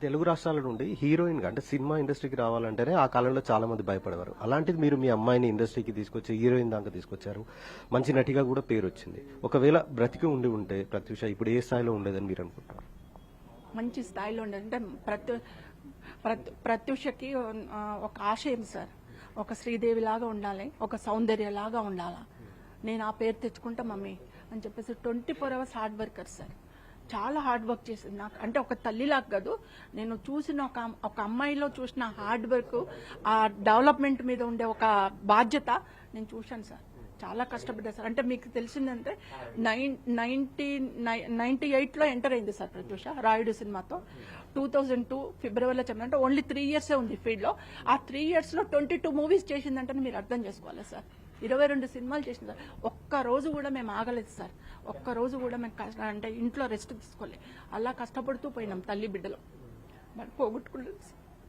తెలుగు రాష్ట్రాల నుండి హీరోయిన్ గా అంటే సినిమా ఇండస్ట్రీకి రావాలంటేనే ఆ కాలంలో చాలా మంది భయపడేవారు. అలాంటిది మీరు మీ అమ్మాయిని ఇండస్ట్రీకి తీసుకొచ్చి హీరోయిన్ దాకా తీసుకొచ్చారు. మంచి నటిగా కూడా పేరు వచ్చింది. ఒకవేళ బ్రతికి ఉంటే ప్రత్యూష ఇప్పుడు ఏ స్థాయిలో ఉండేదని మీరు అనుకుంటారు? మంచి స్థాయిలో ఉండేది. అంటే ప్రత్యూషకి ఒక ఆశయం సార్, ఒక శ్రీదేవి లాగా ఉండాలి, ఒక సౌందర్య లాగా ఉండాలా, నేను ఆ పేరు తెచ్చుకుంటా మమ్మీ అని చెప్పేసి 24 hours హార్డ్ వర్కర్ సార్. చాలా హార్డ్ వర్క్ చేసింది. నాకు అంటే ఒక తల్లిలాగా కాదు, నేను చూసిన ఒక అమ్మాయిలో చూసిన హార్డ్ వర్క్, ఆ డెవలప్మెంట్ మీద ఉండే ఒక బాధ్యత నేను చూశాను సార్. చాలా కష్టపడ్డా సార్. అంటే మీకు తెలిసిందంటే 98లో ఎంటర్ అయింది సార్ ప్రత్యూష రాయుడు సినిమాతో. 2002 ఫిబ్రవరిలో చెప్పాలంటే ఓన్లీ 3 years ఉంది ఫీల్డ్ లో. ఆ 3 years లో 22 movies చేసిందంటే మీరు అర్థం చేసుకోవాలి సార్. 22 సినిమాలు చేసింది సార్. ఒక్క రోజు కూడా మేము ఆగలేదు సార్. ఒక్క రోజు కూడా మేము అంటే ఇంట్లో రెస్ట్ తీసుకోలేదు. అలా కష్టపడుతూ పోయినాం తల్లి బిడ్డలో. మరి పోగొట్టుకోలేదు సార్.